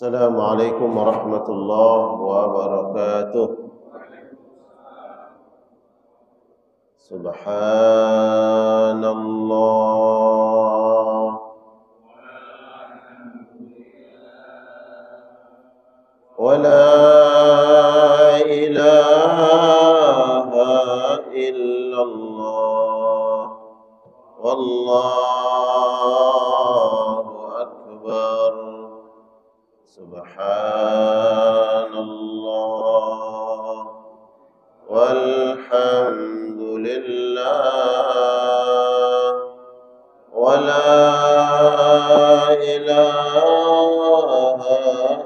Assalamualaikum warahmatullahi wabarakatuh. Subhanallah wa la ilaha illallah wallahu akbar. Subhanallah walhamdulillah wa la ilaha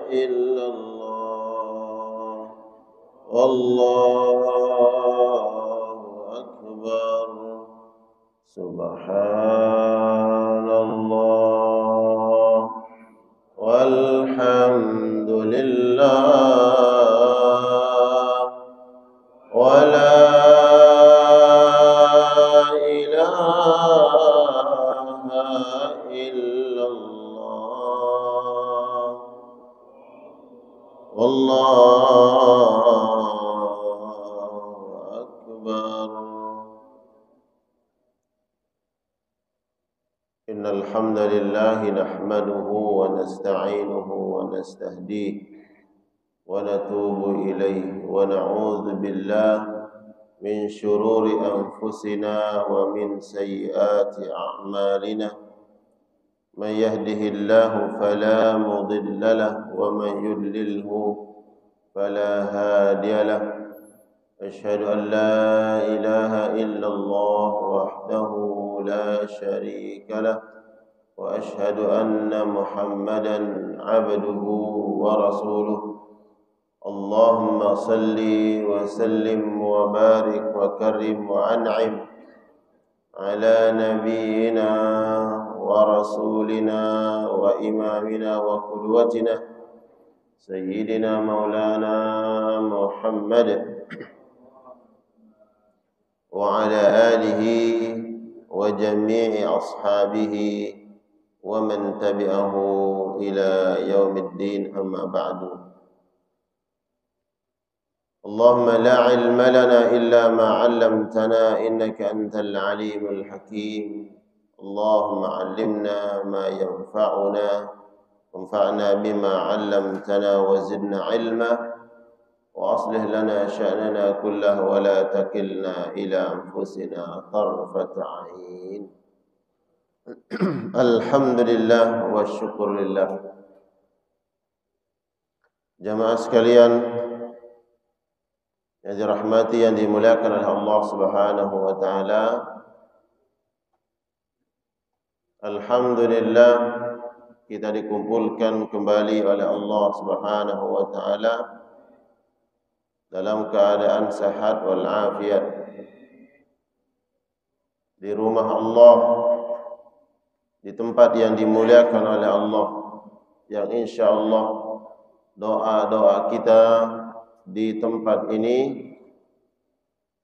illallah wallahu akbar. Subhanallah walhamdulillah wa la ilaha illallah wallahu akbar. Innal hamdalillah nahmaduhu wa nasta'inuhu wa nastahdihi wa natubu ilayhi wa na'udzu billahi min shururi anfusina wa min sayyiati a'malina. Man yahdihillahu fala mudilla lahu wa man yudlilhu fala hadiya lahu. Asyhadu an la ilaha illallah wahdahu la syarika lah wa asyhadu anna Muhammadan abduhu wa rasuluh. Allahumma salli wa sallim wa barik wa karim wa an'im ala nabiyyina wa rasulina wa imamina wa qudwatina sayyidina maulana Muhammad wa ala alihi wa jami'i ashabihi wa man tabi'ahu ila yaumiddin, amma ba'du. Allahumma la ilma lana illa ma 'allamtana innaka antal alimul hakim. Allahumma 'allimna ma yanfa'una wanfa'na bima 'allamtana wa zidna 'ilma wa aslih lana sya'nana kullahu wa la takilna ila anfusina tarfata 'ain. Alhamdulillah wa syukurillah. Jamaah sekalian yang dirahmati, yang dimuliakan oleh Allah Subhanahu wa taala, alhamdulillah kita dikumpulkan kembali oleh Allah Subhanahu wa taala dalam keadaan sehat wal afiat di rumah Allah, di tempat yang dimuliakan oleh Allah, yang insyaallah doa-doa kita di tempat ini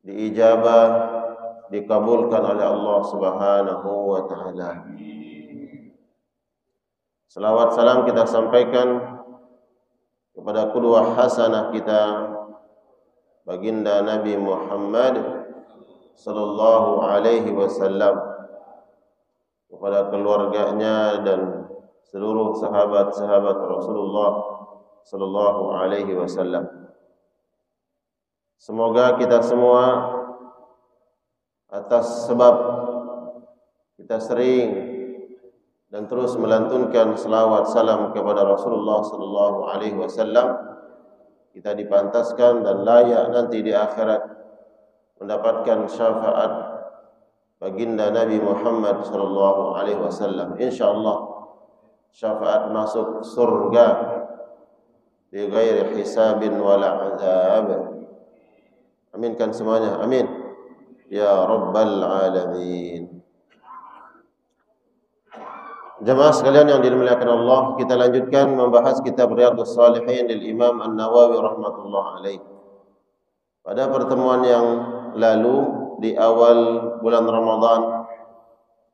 diijabah, dikabulkan oleh Allah Subhanahu wa taala. Salawat salam kita sampaikan kepada qudwah hasanah kita, baginda Nabi Muhammad sallallahu alaihi wasallam, kepada keluarganya dan seluruh sahabat-sahabat Rasulullah sallallahu alaihi wasallam. Semoga kita semua atas sebab kita sering dan terus melantunkan selawat salam kepada Rasulullah sallallahu alaihi wasallam, kita dipantaskan dan layak nanti di akhirat mendapatkan syafaat baginda Nabi Muhammad sallallahu alaihi wasallam. Insyaallah syafaat masuk surga bi ghairi hisabin wala azab. Aminkan semuanya, amin ya rabbal alamin. Jemaah sekalian yang dimuliakan Allah, kita lanjutkan membahas kitab Riyadhus Shalihin dari Imam An-Nawawi rahmatullah alaih. Pada pertemuan yang lalu di awal bulan Ramadan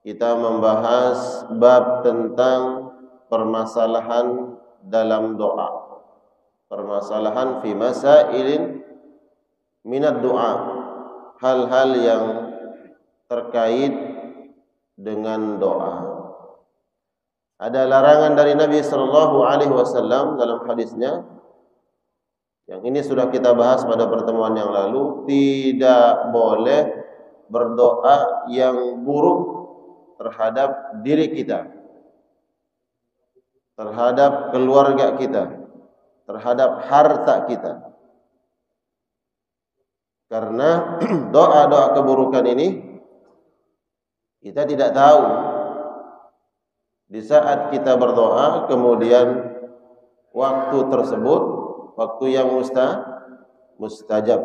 kita membahas bab tentang permasalahan dalam doa. Permasalahan fi masailin minad doa, hal-hal yang terkait dengan doa. Ada larangan dari Nabi sallallahu alaihi wasallam dalam hadisnya, yang ini sudah kita bahas pada pertemuan yang lalu, tidak boleh berdoa yang buruk terhadap diri kita, terhadap keluarga kita, terhadap harta kita. Karena doa-doa keburukan ini kita tidak tahu. Di saat kita berdoa, kemudian waktu tersebut, waktu yang mustajab.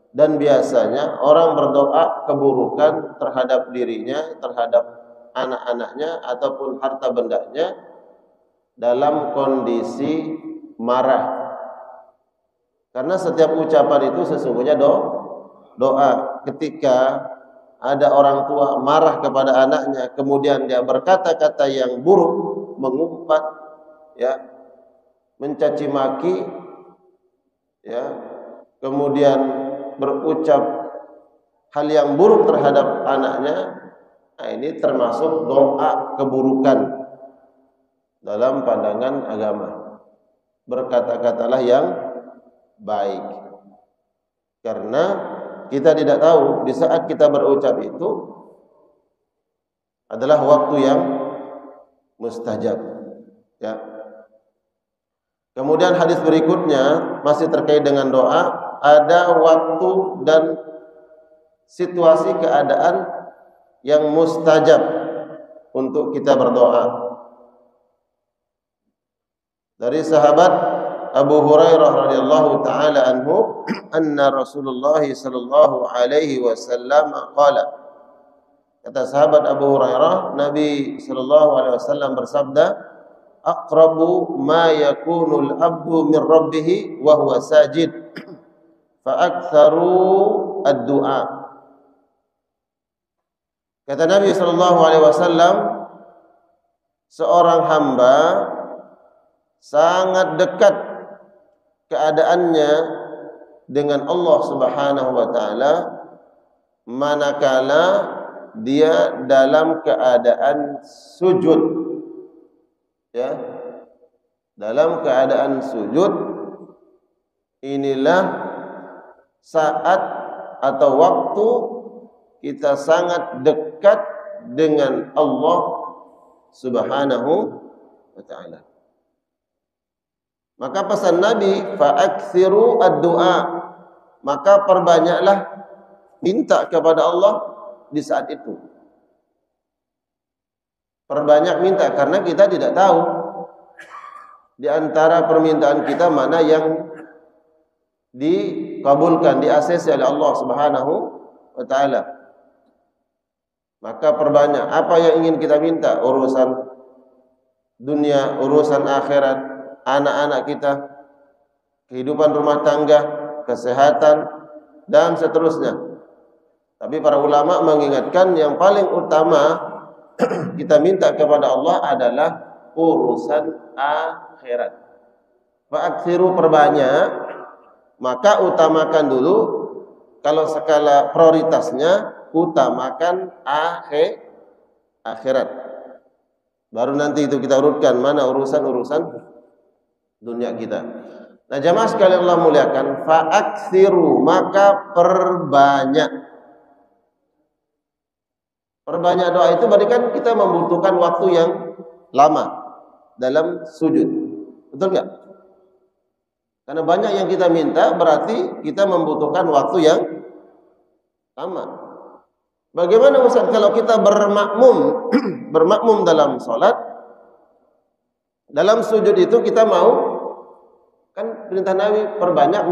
Dan biasanya orang berdoa keburukan terhadap dirinya, terhadap anak-anaknya, ataupun harta bendanya dalam kondisi marah. Karena setiap ucapan itu sesungguhnya doa. Ketika ada orang tua marah kepada anaknya, kemudian dia berkata-kata yang buruk, mengumpat, ya, mencaci maki, ya, kemudian berucap hal yang buruk terhadap anaknya, nah ini termasuk doa keburukan dalam pandangan agama. Berkata-katalah yang baik, karena kita tidak tahu di saat kita berucap itu adalah waktu yang mustajab, ya. Kemudian hadis berikutnya masih terkait dengan doa, ada waktu dan situasi keadaan yang mustajab untuk kita berdoa. Dari sahabat Abu Hurairah radhiyallahu taala anhu, anna Rasulullah sallallahu alaihi wasallam qala. Kata sahabat Abu Hurairah, Nabi sallallahu alaihi wasallam bersabda, aqrabu ma yakunul abdu min rabbih wa huwa sajid fa aktsaru ad-du'a. Kata Nabi sallallahu alaihi wasallam, seorang hamba sangat dekat keadaannya dengan Allah Subhanahu wa taala manakala dia dalam keadaan sujud, ya. Dalam keadaan sujud, inilah saat atau waktu kita sangat dekat dengan Allah Subhanahu wa taala. Maka pesan Nabi, fa'aksiru ad-du'a, maka perbanyaklah minta kepada Allah di saat itu. Perbanyak minta, karena kita tidak tahu di antara permintaan kita mana yang dikabulkan, di-ACC oleh Allah Subhanahu wa taala. Maka perbanyak apa yang ingin kita minta, urusan dunia, urusan akhirat, anak-anak kita, kehidupan rumah tangga, kesehatan, dan seterusnya. Tapi para ulama mengingatkan yang paling utama kita minta kepada Allah adalah urusan akhirat. Fa'aksiru, perbanyak, maka utamakan dulu, kalau skala prioritasnya utamakan akhirat. Baru nanti itu kita urutkan mana urusan dunia kita. Nah, jamaah sekalian Allah muliakan, fa'aksiru, maka perbanyak. Perbanyak doa itu berarti kan kita membutuhkan waktu yang lama dalam sujud. Betul nggak? Karena banyak yang kita minta, berarti kita membutuhkan waktu yang lama. Bagaimana Ustaz kalau kita bermakmum dalam sholat, dalam sujud itu kita mau, kan perintah Nabi perbanyak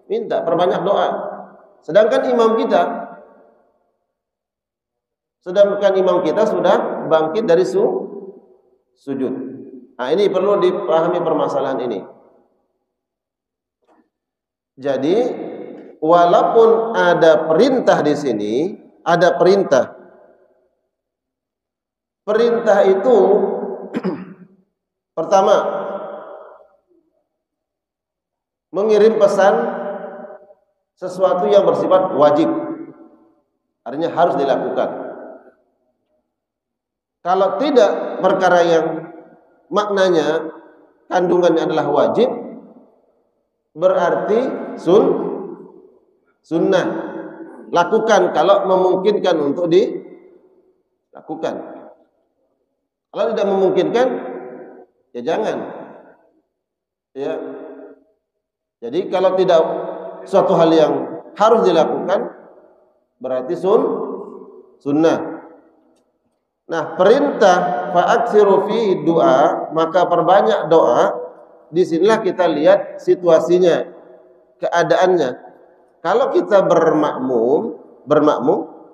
minta, perbanyak doa. Sedangkan imam kita sudah bangkit dari sujud. Nah, ini perlu dipahami permasalahan ini. Jadi, walaupun ada perintah di sini, ada perintah. Perintah itu pertama mengirim pesan sesuatu yang bersifat wajib, artinya harus dilakukan. Kalau tidak perkara yang maknanya kandungannya adalah wajib, berarti sunnah. Lakukan kalau memungkinkan untuk dilakukan. Kalau tidak memungkinkan, ya jangan. Ya. Jadi kalau tidak suatu hal yang harus dilakukan, berarti sunnah. Nah, perintah fa'aksiru fi doa, maka perbanyak doa. Disinilah kita lihat situasinya, keadaannya. Kalau kita bermakmum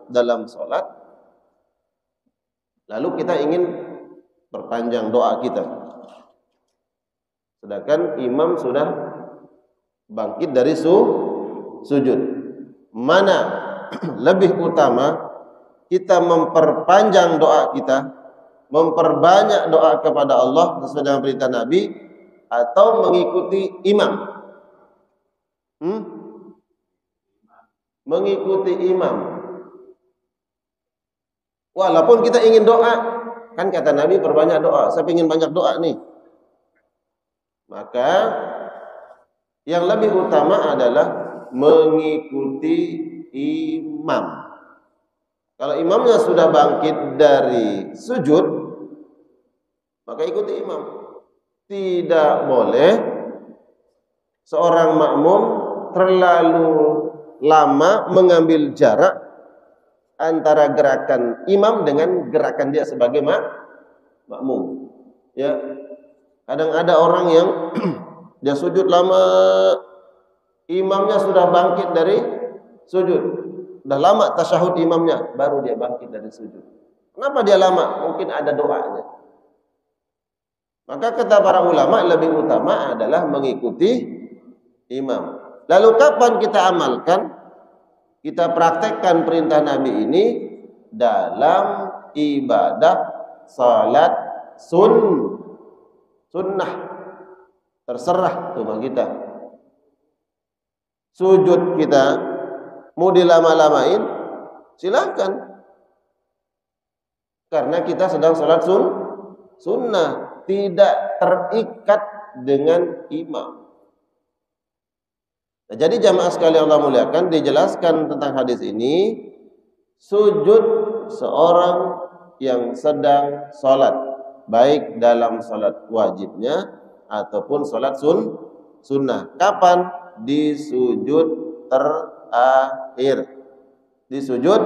dalam sholat, lalu kita ingin perpanjang doa kita, sedangkan imam sudah bangkit dari sujud, mana lebih utama kita memperpanjang doa kita, memperbanyak doa kepada Allah sesuai dengan perintah Nabi, atau mengikuti imam? Mengikuti imam. Walaupun kita ingin doa, kan kata Nabi perbanyak doa. Saya ingin banyak doa nih. Maka yang lebih utama adalah mengikuti imam. Kalau imamnya sudah bangkit dari sujud, maka ikuti imam. Tidak boleh seorang makmum terlalu lama mengambil jarak antara gerakan imam dengan gerakan dia sebagai makmum. Ya, kadang ada orang yang dia sujud lama, imamnya sudah bangkit dari sujud. Udah lama tasyahud imamnya, baru dia bangkit dari sujud. Kenapa dia lama? Mungkin ada doanya. Maka kata para ulama, lebih utama adalah mengikuti imam. Lalu kapan kita amalkan? Kita praktekkan perintah Nabi ini dalam ibadah salat sunnah. Terserah tuh kita. Sujud kita mau dilama-lamain, silakan. Karena kita sedang sholat sunnah, tidak terikat dengan imam. Nah, jadi jamaah sekalian Allah muliakan, dijelaskan tentang hadis ini, sujud seorang yang sedang sholat, baik dalam sholat wajibnya ataupun sholat sunnah. Kapan? Di sujud terakhir. Di sujud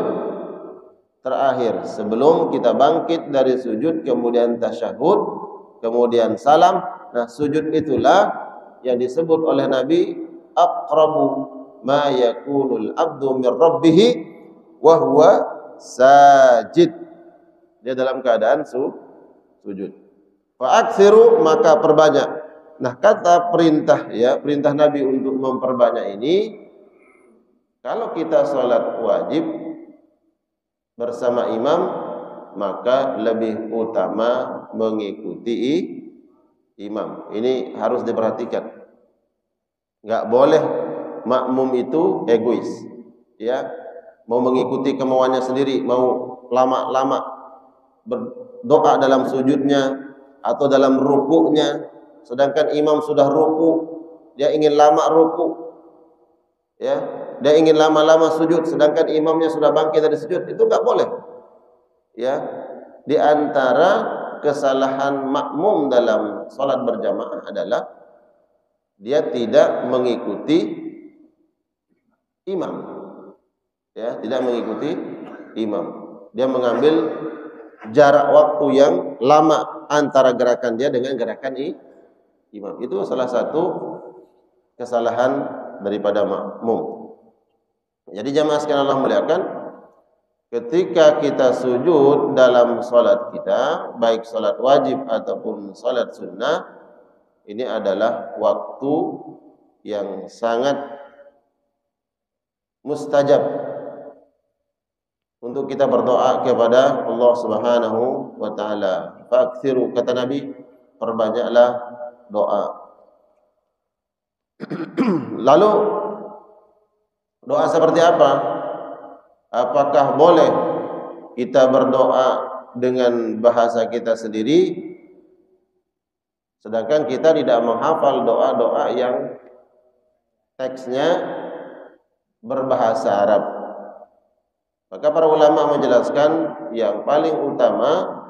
terakhir, sebelum kita bangkit dari sujud, kemudian tasyahud, kemudian salam. Nah, sujud itulah yang disebut oleh Nabi aqrabu ma yakunul abdu min rabbih wa huwa sajid. Dia dalam keadaan sujud. Fa aksiru, maka perbanyak. Nah, kata perintah, ya, perintah Nabi untuk memperbanyak ini, kalau kita sholat wajib bersama imam, maka lebih utama mengikuti imam. Ini harus diperhatikan. Nggak boleh makmum itu egois, ya, mau mengikuti kemauannya sendiri, mau lama-lama berdoa dalam sujudnya atau dalam rukuknya, sedangkan imam sudah ruku, dia ingin lama ruku, ya, dia ingin lama-lama sujud, sedangkan imamnya sudah bangkit dari sujud. Itu nggak boleh, ya. Di antara kesalahan makmum dalam sholat berjamaah adalah dia tidak mengikuti imam, ya, tidak mengikuti imam. Dia mengambil jarak waktu yang lama antara gerakan dia dengan gerakan imam. Itu salah satu kesalahan daripada makmum. Jadi jamaah sekalian Allah muliakan, ketika kita sujud dalam sholat kita, baik sholat wajib ataupun sholat sunnah, ini adalah waktu yang sangat mustajab untuk kita berdoa kepada Allah Subhanahu wa taala. Fa'kthiru, kata Nabi, perbanyaklah doa. Lalu doa seperti apa? Apakah boleh kita berdoa dengan bahasa kita sendiri, sedangkan kita tidak menghafal doa-doa yang teksnya berbahasa Arab? Maka para ulama menjelaskan yang paling utama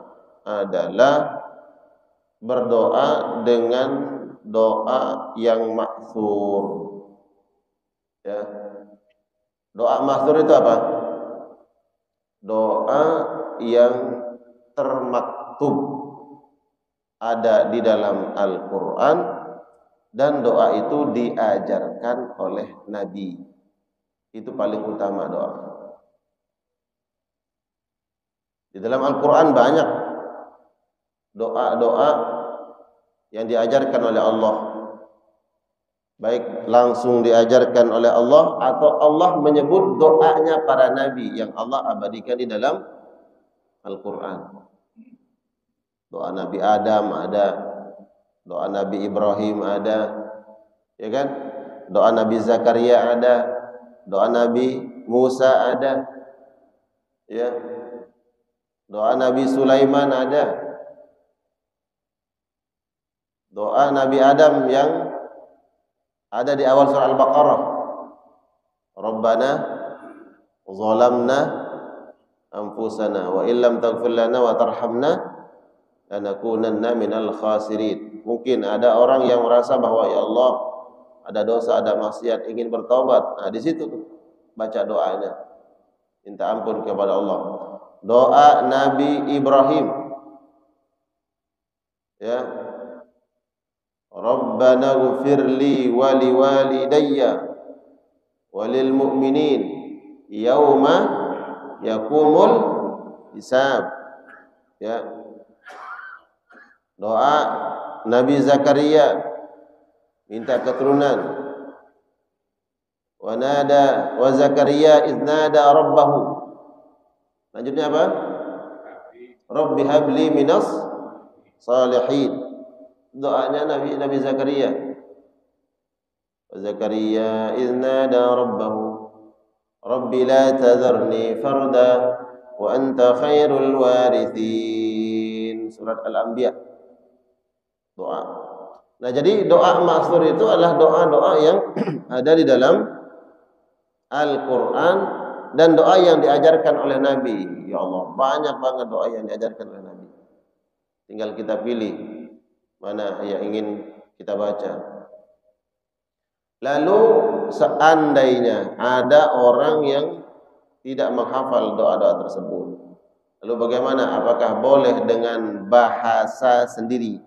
adalah berdoa dengan doa yang ma'thur. Ya. Doa ma'thur itu apa? Doa yang termaktub, ada di dalam Al-Quran, dan doa itu diajarkan oleh Nabi. Itu paling utama doa. Di dalam Al-Quran banyak doa-doa yang diajarkan oleh Allah, baik langsung diajarkan oleh Allah atau Allah menyebut doanya para nabi yang Allah abadikan di dalam Al-Quran. Doa Nabi Adam ada, doa Nabi Ibrahim ada, ya kan? Doa Nabi Zakaria ada, doa Nabi Musa ada, ya. Doa Nabi Sulaiman ada, doa Nabi Adam yang ada di awal surah Al-Baqarah. Rabbana zalamna anfusana wa illam taghfir lana wa tarhamna lanakunanna minal khasirin. Mungkin ada orang yang merasa bahwa ya Allah, ada dosa, ada maksiat, ingin bertobat. Nah, di situ baca doanya, minta ampun kepada Allah. Doa Nabi Ibrahim, ya, Rabbana ghfirli wa liwalidayya walil mu'minin yauma yakumul hisab. Ya. Doa Nabi Zakaria, minta keturunan. Wa nada wa Zakaria idnada rabbahu. Lanjutnya apa? Rabbi habli minas salihin. Doanya Nabi Zakaria. Wa Zakaria idnada rabbahu Rabbi la tadharni farda wa anta khairul warithin. Surat Al-Anbiya. Doa. Nah, jadi doa ma'thur itu adalah doa-doa yang ada di dalam Al-Quran dan doa yang diajarkan oleh Nabi. Ya Allah, banyak banget doa yang diajarkan oleh Nabi. Tinggal kita pilih mana yang ingin kita baca. Lalu seandainya ada orang yang tidak menghafal doa-doa tersebut, lalu bagaimana? Apakah boleh dengan bahasa sendiri?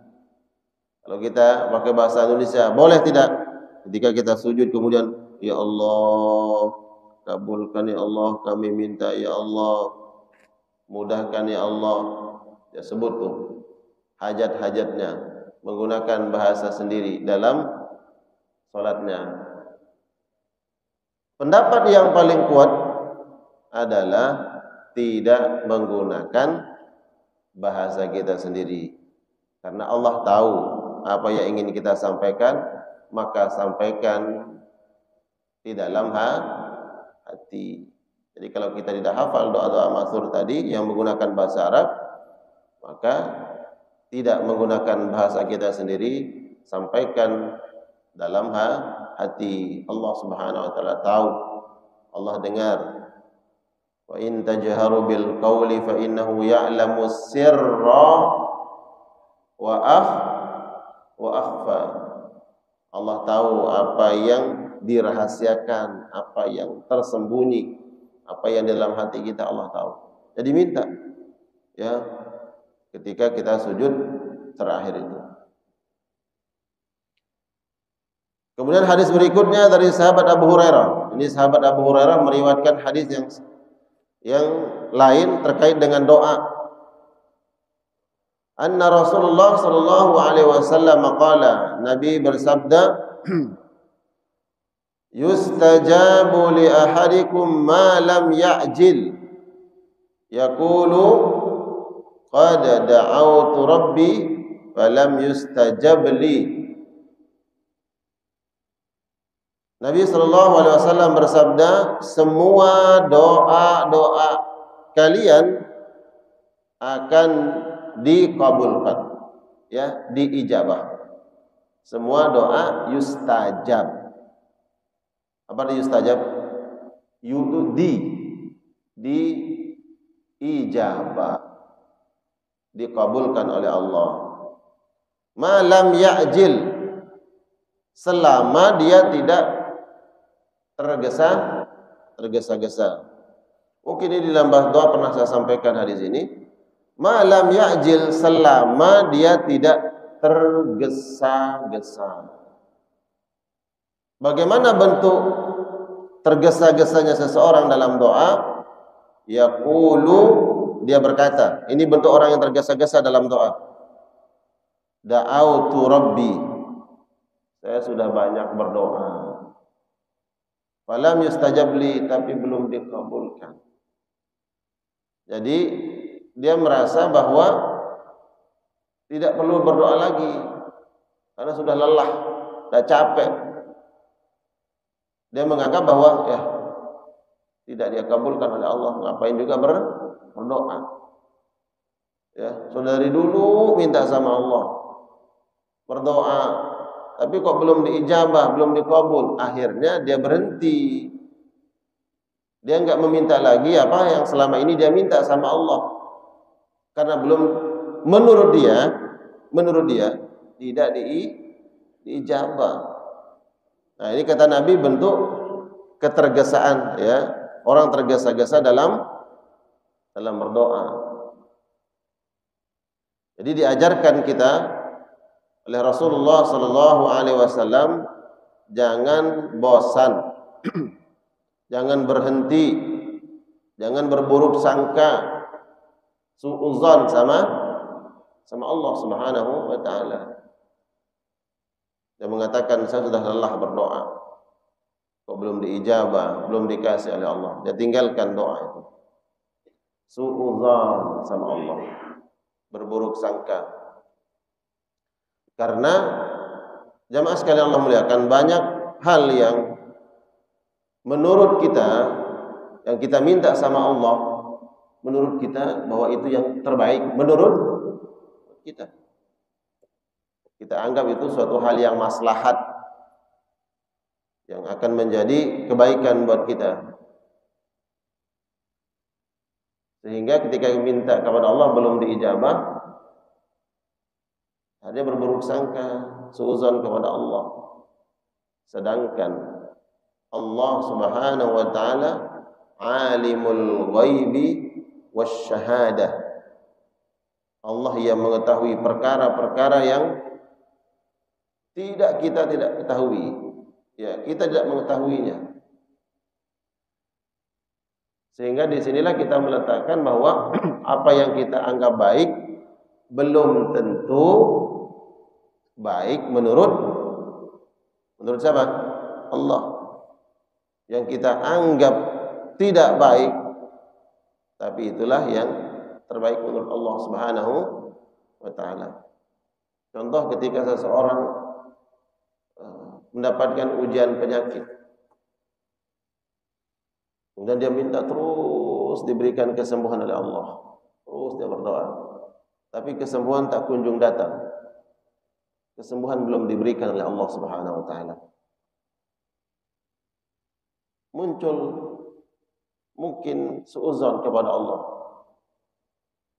Kalau kita pakai bahasa Indonesia, boleh tidak? Ketika kita sujud kemudian, ya Allah, kabulkan ya Allah, kami minta ya Allah, mudahkan ya Allah. Ya, sebut tuh hajat-hajatnya menggunakan bahasa sendiri dalam salatnya. Pendapat yang paling kuat adalah tidak menggunakan bahasa kita sendiri, karena Allah tahu apa yang ingin kita sampaikan, maka sampaikan di dalam hati. Jadi kalau kita tidak hafal doa-doa ma'thur tadi yang menggunakan bahasa Arab, maka tidak menggunakan bahasa kita sendiri, sampaikan dalam hati. Allah Subhanahu wa taala tahu, Allah dengar. Wa in tajharu bil qawli fa innahu ya'lamu sirra wa akhfa. Allah tahu apa yang dirahasiakan, apa yang tersembunyi, apa yang dalam hati kita Allah tahu. Jadi minta, ya, ketika kita sujud terakhir itu. Kemudian hadis berikutnya dari sahabat Abu Hurairah. Ini sahabat Abu Hurairah meriwayatkan hadis yang lain terkait dengan doa. Anna Rasulullah sallallahu alaihi wasallam qala, Nabi bersabda, yustajabu li ahadikum ma lam ya'jil, yaqulu qad da'awtu rabbi falam yustajab li. Nabi SAW bersabda, semua doa-doa kalian akan dikabulkan, ya, diijabah. Semua doa yustajab. Apa arti yustajab? Di ijabah, dikabulkan oleh Allah. Malam ya'jil, selama dia tidak tergesa-gesa. Mungkin ini dalam bahasa doa pernah saya sampaikan hadis ini. Malam ya'jil, selama dia tidak tergesa-gesa. Bagaimana bentuk tergesa-gesanya seseorang dalam doa? Yaqulu, dia berkata, ini bentuk orang yang tergesa-gesa dalam doa. Da'autu rabbi, saya sudah banyak berdoa. Falam yustajab li, tapi belum dikabulkan. Jadi dia merasa bahwa tidak perlu berdoa lagi karena sudah lelah, sudah capek. Dia menganggap bahwa ya tidak dia kabulkan oleh Allah, ngapain juga berdoa. Ya, sudah dari dulu minta sama Allah, berdoa, tapi kok belum diijabah, belum dikabul. Akhirnya dia berhenti. Dia enggak meminta lagi apa yang selama ini dia minta sama Allah. Karena belum, menurut dia tidak diijabah. Nah, ini kata Nabi bentuk ketergesaan, ya. Orang tergesa-gesa dalam berdoa. Jadi diajarkan kita oleh Rasulullah sallallahu alaihi wasallam, jangan bosan, jangan berhenti, jangan berburuk sangka, suudzon sama Allah Subhanahu wa taala. Dia mengatakan, saya sudah lelah berdoa, kok belum diijabah, belum dikasih oleh Allah. Dia tinggalkan doa itu. Suudzon sama Allah, berburuk sangka. Karena jamaah sekalian Allah muliakan, banyak hal yang menurut kita, yang kita minta sama Allah, menurut kita bahwa itu yang terbaik menurut kita. Kita anggap itu suatu hal yang maslahat, yang akan menjadi kebaikan buat kita. Sehingga ketika minta kepada Allah belum diijabah, dia berburuk sangka, suudzon kepada Allah. Sedangkan Allah Subhanahu wa taala alimul ghaibi wasyahadah. Allah yang mengetahui perkara-perkara yang kita tidak ketahui. Ya, kita tidak mengetahuinya. Sehingga disinilah kita meletakkan bahwa apa yang kita anggap baik belum tentu baik menurut siapa? Allah. Yang kita anggap tidak baik, tapi itulah yang terbaik menurut Allah Subhanahu wa taala. Contoh ketika seseorang mendapatkan ujian penyakit, kemudian dia minta terus diberikan kesembuhan oleh Allah, terus dia berdoa, tapi kesembuhan tak kunjung datang. Kesembuhan belum diberikan oleh Allah Subhanahu wa taala. Muncul mungkin suudzon kepada Allah.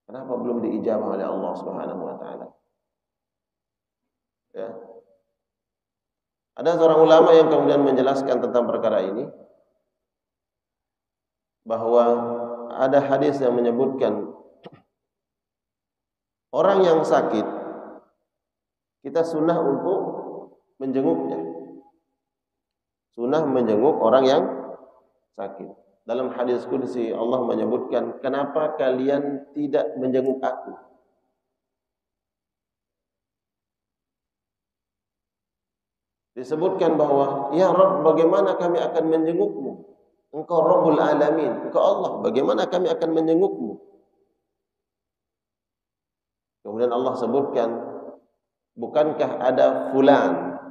Kenapa belum diijabah oleh Allah Subhanahu wa taala? Ya. Ada seorang ulama yang kemudian menjelaskan tentang perkara ini, bahwa ada hadis yang menyebutkan orang yang sakit, kita sunnah untuk menjenguknya. Sunnah menjenguk orang yang sakit. Dalam hadis qudsi Allah menyebutkan, kenapa kalian tidak menjenguk aku? Disebutkan bahwa, ya Rabb, bagaimana kami akan menjengukmu? Engkau Rabbul Alamin, engkau Allah, bagaimana kami akan menjengukmu? Kemudian Allah sebutkan, bukankah ada fulan,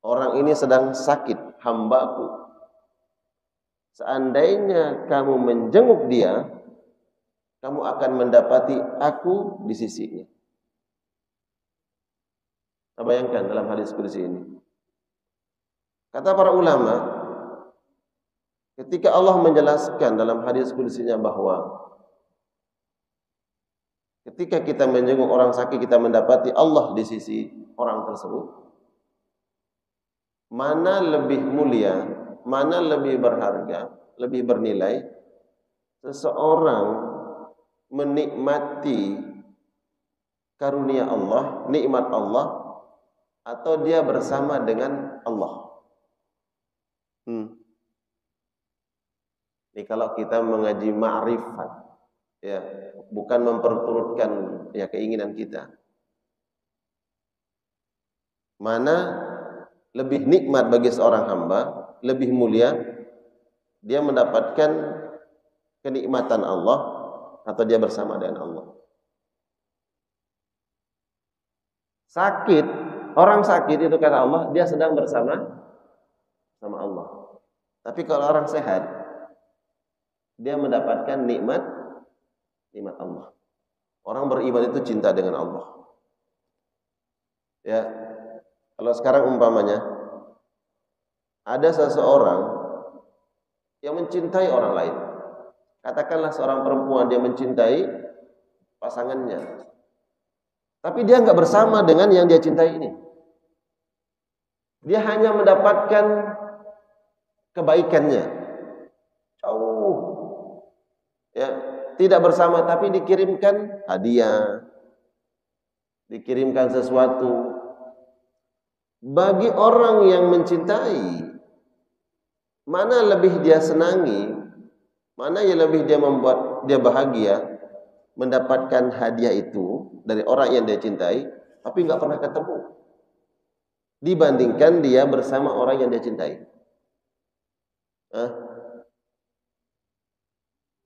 orang ini sedang sakit, hambaku. Seandainya kamu menjenguk dia, kamu akan mendapati aku di sisinya. Nah, bayangkan dalam hadis qudsi ini. Kata para ulama, ketika Allah menjelaskan dalam hadis qudsinya bahwa ketika kita menjenguk orang sakit, kita mendapati Allah di sisi orang tersebut. Mana lebih mulia, mana lebih berharga, lebih bernilai seseorang menikmati karunia Allah, nikmat Allah, atau dia bersama dengan Allah. Ini kalau kita mengaji ma'rifat, ya, bukan memperturutkan ya keinginan kita. Mana lebih nikmat bagi seorang hamba, lebih mulia, dia mendapatkan kenikmatan Allah atau dia bersama dengan Allah. Sakit, orang sakit itu kata Allah, dia sedang bersama sama Allah. Tapi kalau orang sehat, dia mendapatkan nikmat Allah. Orang beriman itu cinta dengan Allah. Ya, kalau sekarang umpamanya ada seseorang yang mencintai orang lain. Katakanlah seorang perempuan dia mencintai pasangannya, tapi dia nggak bersama dengan yang dia cintai ini. Dia hanya mendapatkan kebaikannya, jauh, ya, tidak bersama, tapi dikirimkan hadiah, dikirimkan sesuatu. Bagi orang yang mencintai, mana lebih dia senangi, mana yang lebih dia membuat dia bahagia, mendapatkan hadiah itu dari orang yang dia cintai, tapi nggak pernah ketemu, dibandingkan dia bersama orang yang dia cintai.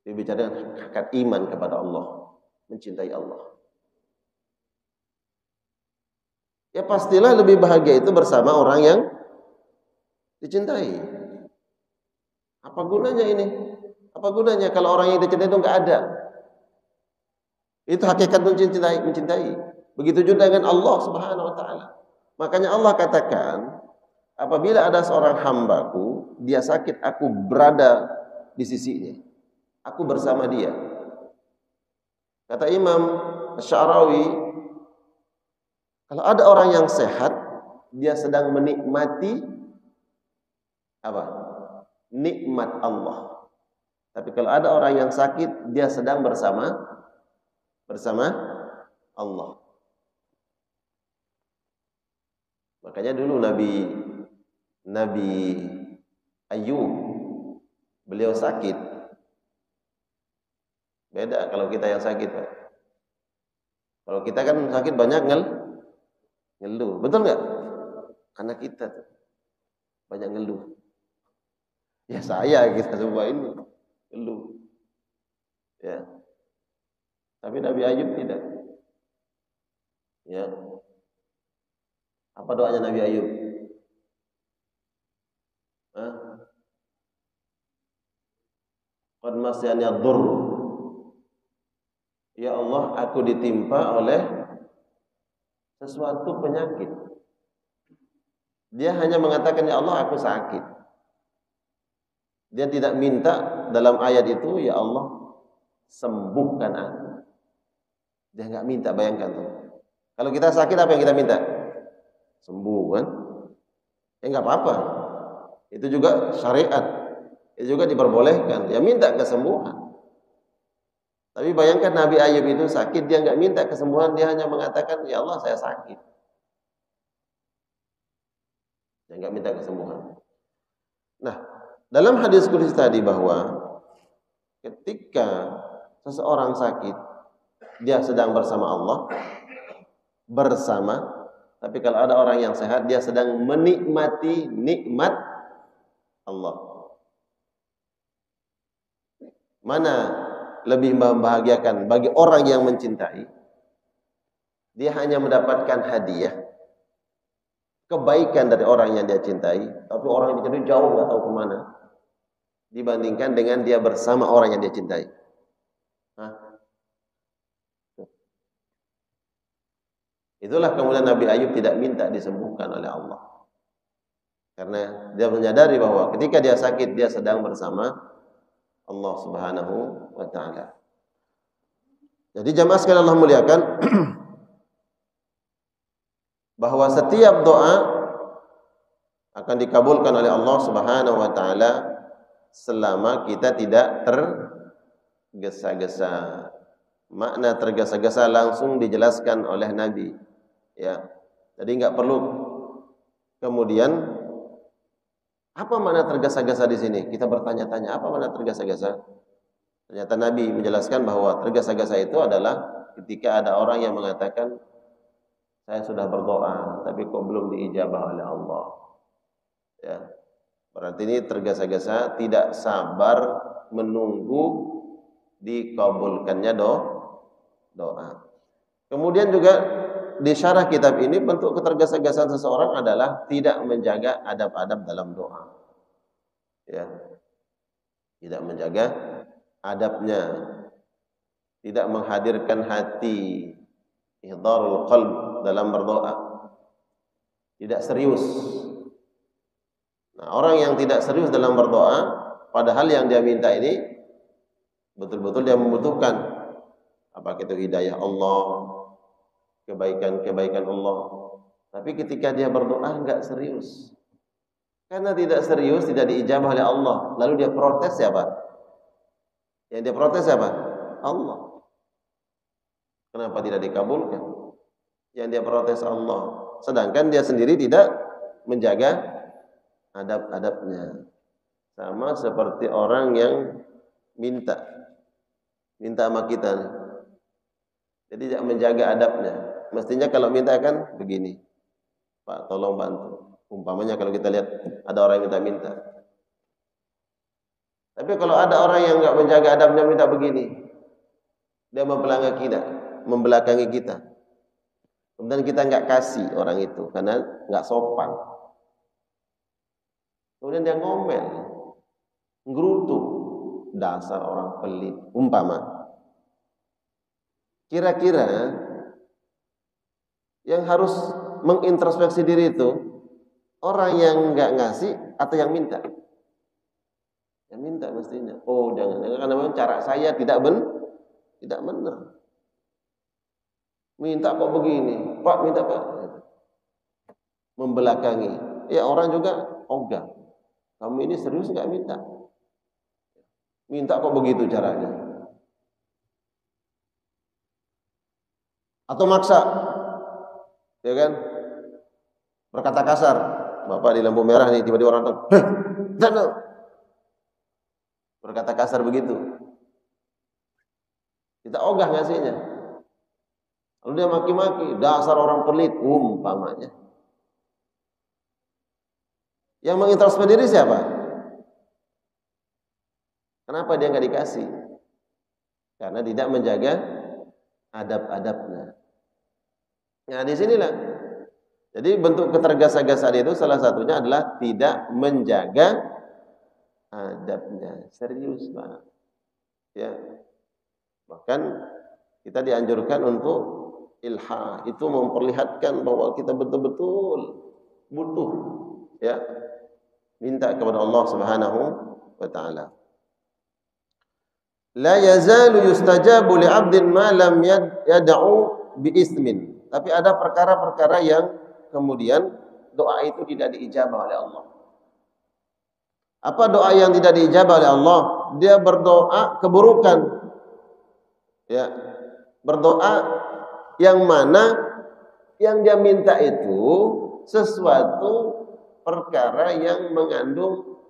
Dia bicara hakikat iman kepada Allah, mencintai Allah. Ya pastilah lebih bahagia itu bersama orang yang dicintai. Apa gunanya ini? Apa gunanya kalau orang yang dicintai itu nggak ada? Itu hakikat mencintai. Begitu juga dengan Allah Subhanahu wa taala. Makanya Allah katakan, apabila ada seorang hambaku, dia sakit, aku berada di sisinya. Aku bersama dia. Kata Imam Syarawi, kalau ada orang yang sehat, dia sedang menikmati apa? Nikmat Allah. Tapi kalau ada orang yang sakit, dia sedang bersama Allah. Makanya dulu Nabi Ayub, beliau sakit. Beda kalau kita yang sakit, Pak. Kalau kita kan sakit banyak ngeluh, betul nggak? Karena kita tuh banyak ngeluh. Ya kita semua ini ngeluh. Ya. Tapi Nabi Ayub tidak. Ya. Apa doanya Nabi Ayub? Qad masyani ad-durr. Ya Allah, aku ditimpa oleh sesuatu penyakit. Dia hanya mengatakan, ya Allah, aku sakit. Dia tidak minta dalam ayat itu, ya Allah, sembuhkan aku. Dia nggak minta, bayangkan tuh. Kalau kita sakit, apa yang kita minta? Sembuh, kan? Ya nggak apa-apa. Itu juga syariat. Itu juga diperbolehkan. Ya minta kesembuhan. Tapi bayangkan Nabi Ayub itu sakit, dia nggak minta kesembuhan, dia hanya mengatakan, ya Allah, saya sakit. Dia nggak minta kesembuhan. Nah, dalam hadis qudsi tadi bahwa ketika seseorang sakit, dia sedang bersama Allah, tapi kalau ada orang yang sehat, dia sedang menikmati nikmat Allah. Mana lebih membahagiakan bagi orang yang mencintai? Dia hanya mendapatkan hadiah. kebaikan dari orang yang dia cintai, tapi orang yang dia jauh nggak tahu kemana, dibandingkan dengan dia bersama orang yang dia cintai. Hah? Itulah kemudian Nabi Ayub tidak minta disembuhkan oleh Allah. Karena dia menyadari bahwa ketika dia sakit, dia sedang bersama Allah Subhanahu wa ta'ala. Jadi jamaah sekalian Allah muliakan, bahwa setiap doa akan dikabulkan oleh Allah Subhanahu wa ta'ala selama kita tidak tergesa-gesa. Makna tergesa-gesa langsung dijelaskan oleh Nabi. Ya, jadi nggak perlu kemudian apa makna tergesa-gesa di sini? Kita bertanya-tanya apa makna tergesa-gesa? Ternyata Nabi menjelaskan bahwa tergesa-gesa itu adalah ketika ada orang yang mengatakan, saya sudah berdoa tapi kok belum diijabah oleh Allah. Ya, berarti ini tergesa-gesa, tidak sabar menunggu dikabulkannya doa. Kemudian juga di syarah kitab ini bentuk ketergesa-gesaan seseorang adalah tidak menjaga adab-adab dalam doa. Ya. Tidak menjaga adabnya. Tidak menghadirkan hati, ihdarul qalb dalam berdoa. Tidak serius. Nah, orang yang tidak serius dalam berdoa, padahal yang dia minta ini betul-betul dia membutuhkan. Apakah itu hidayah Allah, kebaikan-kebaikan Allah. Tapi ketika dia berdoa enggak serius. Karena tidak serius, tidak diijabah oleh Allah. Lalu dia protes siapa? Yang dia protes siapa? Allah. Kenapa tidak dikabulkan? Yang dia protes Allah. Sedangkan dia sendiri tidak menjaga adab-adabnya. Sama seperti orang yang minta sama kita nih. Jadi tidak menjaga adabnya. Mestinya kalau minta kan begini, Pak tolong bantu. Umpamanya kalau kita lihat ada orang yang minta. Tapi kalau ada orang yang nggak menjaga adabnya minta begini, dia membelakangi kita. Kemudian kita nggak kasih orang itu karena nggak sopan. Kemudian dia ngomel, ngerutu, dasar orang pelit. Umpama. Kira-kira yang harus mengintrospeksi diri itu orang yang nggak ngasih atau yang minta? Yang minta mestinya. Oh, jangan karena memang cara saya tidak benar. Minta kok begini, Pak minta Pak. Membelakangi. Ya orang juga ogah. Kamu ini serius nggak minta? Minta kok begitu caranya? Atau maksa, ya kan? Berkata kasar, Bapak di lampu merah nih tiba-tiba orang datang, berkata kasar begitu, kita ogah ngasihnya, lalu dia maki-maki, dasar orang pelit, umpamanya. Yang mengintrospeksi diri siapa? Kenapa dia nggak dikasih? Karena tidak menjaga adab-adabnya. Nah, di sinilah. Jadi bentuk ketergesa-gesaan itu salah satunya adalah tidak menjaga adabnya. Serius, Pak. Ya. Bahkan kita dianjurkan untuk ilha, itu memperlihatkan bahwa kita betul-betul butuh, ya. Minta kepada Allah Subhanahu wa taala. La yazalu yustajabu li 'abdin ma lam yad'u bi ismin. Tapi ada perkara-perkara yang kemudian doa itu tidak diijabah oleh Allah. Apa doa yang tidak diijabah oleh Allah? Dia berdoa keburukan. Ya. Berdoa yang mana yang dia minta itu sesuatu perkara yang mengandung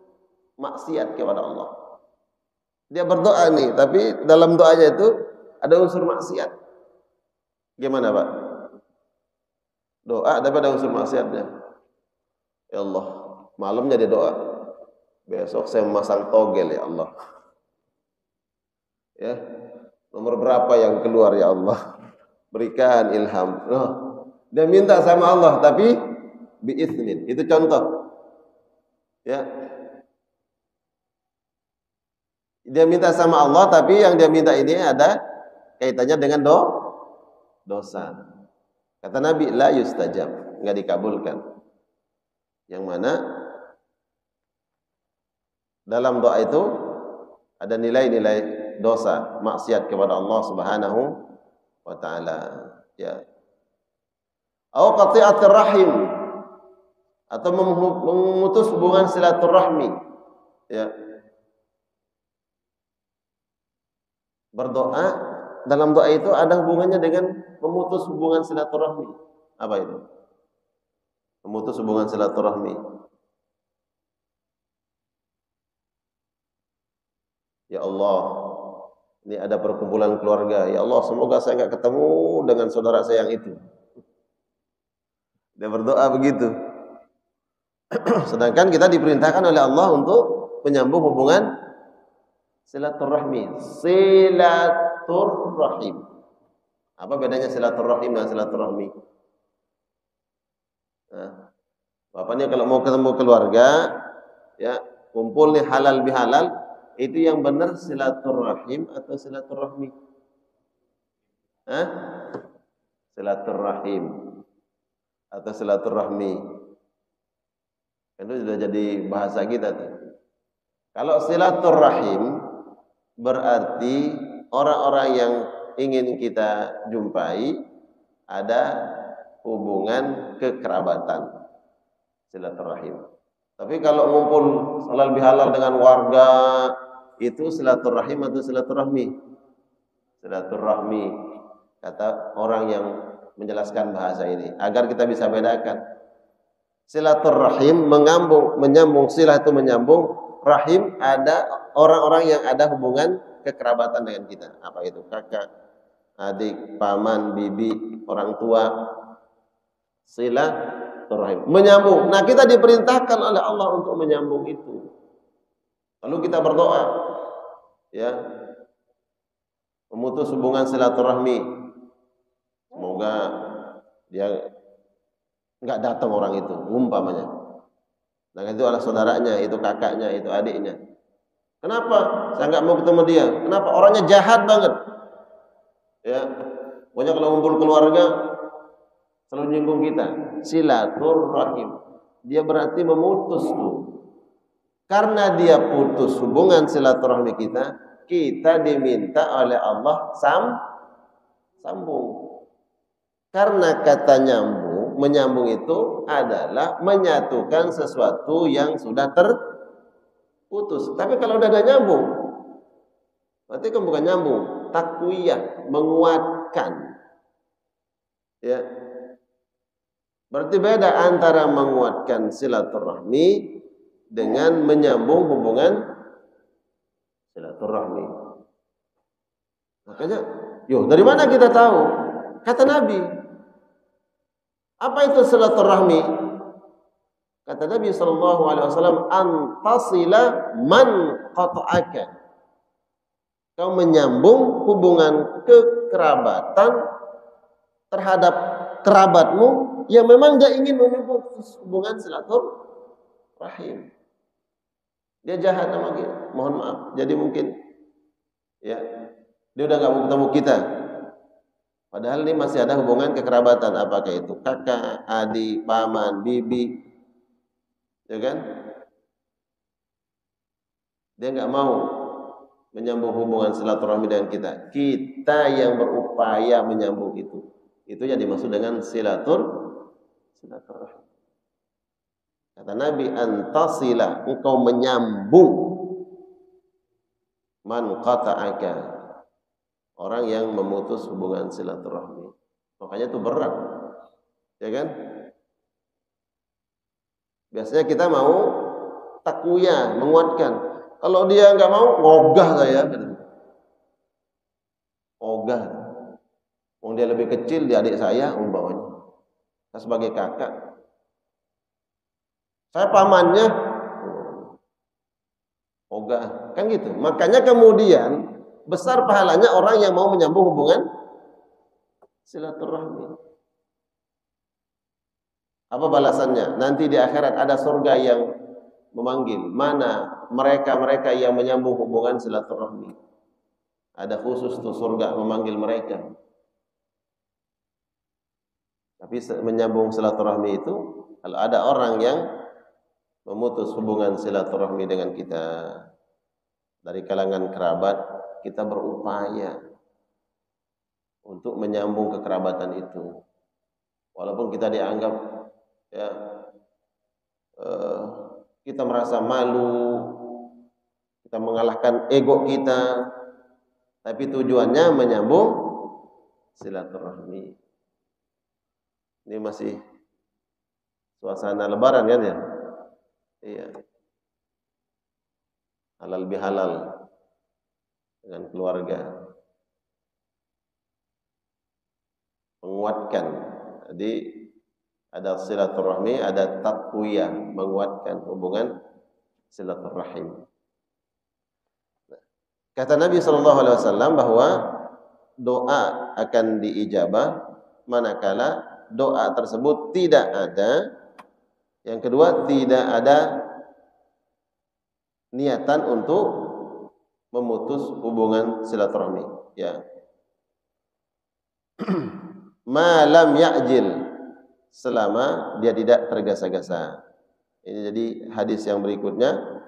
maksiat kepada Allah. Dia berdoa nih, tapi dalam doanya itu ada unsur maksiat. Gimana, Pak? Doa tapi ada unsur maksiatnya. Ya Allah, malamnya dia doa. Besok saya memasang togel ya Allah. Ya. Nomor berapa yang keluar ya Allah? Berikan ilham. Dia minta sama Allah tapi bi'ithmin. Itu contoh. Ya. Dia minta sama Allah, tapi yang dia minta ini ada kaitannya dengan dosa. Kata Nabi, la yustajab, enggak dikabulkan. Yang mana dalam doa itu ada nilai-nilai dosa, maksiat kepada Allah Subhanahu wa taala, ya. Au qati'atir rahim, atau memutus hubungan silaturahmi, ya. Berdoa, dalam doa itu ada hubungannya dengan memutus hubungan silaturahmi. Apa itu? Memutus hubungan silaturahmi. Ya Allah, ini ada perkumpulan keluarga. Ya Allah, semoga saya enggak ketemu dengan saudara saya yang itu. Dia berdoa begitu. Sedangkan kita diperintahkan oleh Allah untuk menyambung hubungan silaturahmi. Silaturahim. Apa bedanya silaturahim dan silaturahmi? Nah, bapaknya kalau mau ketemu keluarga, ya, kumpul nih halal bihalal, itu yang benar silaturahim atau silaturahmi? Hah? Silaturahim atau silaturahmi? Itu sudah jadi bahasa kita tuh. Kalau silaturahim berarti orang-orang yang ingin kita jumpai ada hubungan kekerabatan, silaturahim. Tapi kalau ngumpul halal bihalal dengan warga, itu silaturahim atau silaturahmi? Silaturahmi, kata orang yang menjelaskan bahasa ini, agar kita bisa bedakan. Silaturahim menyambung, silah itu menyambung, rahim ada orang-orang yang ada hubungan kekerabatan dengan kita. Apa itu? Kakak, adik, paman, bibi, orang tua. Silaturahim menyambung. Nah, kita diperintahkan oleh Allah untuk menyambung itu. Lalu kita berdoa, ya, memutus hubungan silaturahmi. Semoga dia enggak datang orang itu, umpamanya. Nah, itu adalah saudaranya, itu kakaknya, itu adiknya. Kenapa? Saya enggak mau ketemu dia. Kenapa? Orangnya jahat banget. Ya. Pokoknya kalau ngumpul keluarga selalu nyinggung kita. Silaturahim. Dia berarti memutus tuh. Karena dia putus hubungan silaturahmi kita, kita diminta oleh Allah sambung. Karena kata nyambung, menyambung itu adalah menyatukan sesuatu yang sudah terputus. Tapi kalau udah ada nyambung, berarti kan bukan nyambung, takwiyah, menguatkan. Ya. Berarti beda antara menguatkan silaturahmi dengan menyambung hubungan silaturahmi. Makanya, dari mana kita tahu? Kata Nabi, apa itu silaturahmi? Kata Nabi SAW, antasila man qata'aka. Kau menyambung hubungan kekerabatan terhadap kerabatmu yang memang dia ingin memutus hubungan silaturahim. Dia jahat sama kita, mohon maaf. Jadi mungkin, ya, dia udah nggak mau ketemu kita. Padahal ini masih ada hubungan kekerabatan, apakah itu kakak, adik, paman, bibi, ya kan? Dia nggak mau menyambung hubungan silaturahmi dengan kita. Kita yang berupaya menyambung itu. Itu yang dimaksud dengan silaturahmi. Kata Nabi, antasila, engkau menyambung man qata'aka, orang yang memutus hubungan silaturahmi. Makanya itu berat, ya kan? Biasanya kita mau takwiyah, menguatkan. Kalau dia nggak mau, ngogah saya. Ogah. Wong dia lebih kecil di adik saya, umpamanya. Saya sebagai kakak, saya pamannya, ogah, kan gitu. Makanya kemudian besar pahalanya orang yang mau menyambung hubungan silaturahmi. Apa balasannya? Nanti di akhirat ada surga yang memanggil. Mana mereka-mereka yang menyambung hubungan silaturahmi? Ada khusus tuh surga memanggil mereka. Tapi menyambung silaturahmi itu, kalau ada orang yang memutus hubungan silaturahmi dengan kita dari kalangan kerabat, kita berupaya untuk menyambung kekerabatan itu. Walaupun kita dianggap ya kita merasa malu, kita mengalahkan ego kita, tapi tujuannya menyambung silaturahmi. Ini masih suasana lebaran kan ya? Iya. Halal bihalal dengan keluarga. Menguatkan. Jadi ada silaturahmi, ada taqwiyah, menguatkan hubungan silaturahim. Kata Nabi SAW bahwa doa akan diijabah manakala doa tersebut tidak ada. Yang kedua, tidak ada niatan untuk memutus hubungan silaturahmi. Ya. Ma lam ya'jil, selama dia tidak tergesa-gesa. Ini jadi hadis yang berikutnya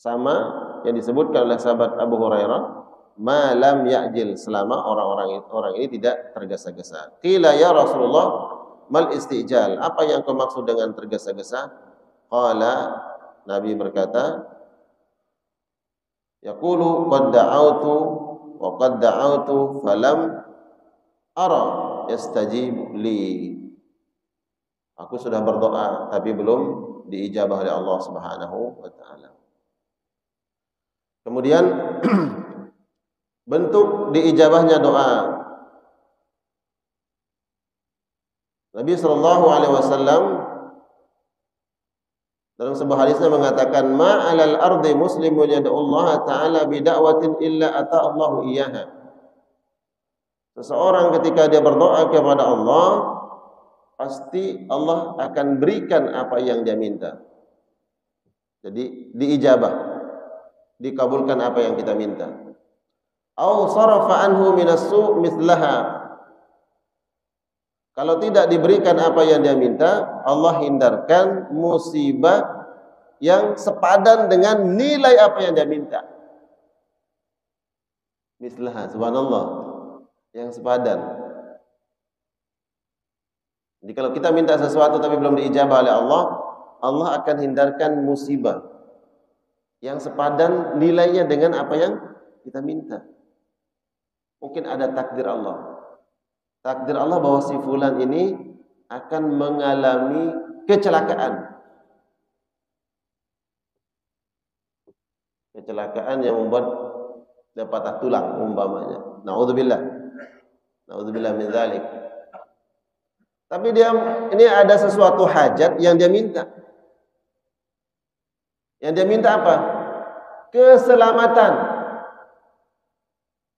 sama yang disebutkan oleh sahabat Abu Hurairah. Ma lam ya'jil, selama orang ini tidak tergesa-gesa. Qila ya Rasulullah, mal istijal, apa yang kau maksud dengan tergesa-gesa? Qala, Nabi berkata, yaqulu qad da'autu wa qad da'autu falam ara yastajib li. Aku sudah berdoa tapi belum diijabah oleh Allah Subhanahu wa taala. Kemudian bentuk diijabahnya doa. Nabi SAW dalam sebuah hadisnya mengatakan, ma 'alal ardi muslimun yad'ullaha ta'ala bi da'watin illa ata'allahu iyyaha. Seseorang ketika dia berdoa kepada Allah, pasti Allah akan berikan apa yang dia minta. Jadi diijabah, dikabulkan apa yang kita minta. Au sarafa anhu minas su' mithlaha. Kalau tidak diberikan apa yang dia minta, Allah hindarkan musibah yang sepadan dengan nilai apa yang dia minta. Mithlaha, subhanallah, yang sepadan. Jadi kalau kita minta sesuatu tapi belum diijabah oleh Allah, Allah akan hindarkan musibah yang sepadan nilainya dengan apa yang kita minta. Mungkin ada takdir Allah. Takdir Allah bahwa si fulan ini akan mengalami kecelakaan. Kecelakaan yang membuat dia patah tulang umpamanya. Nauzubillah. Nauzubillah min dzalik. Tapi dia ini ada sesuatu hajat yang dia minta. Yang dia minta apa? Keselamatan.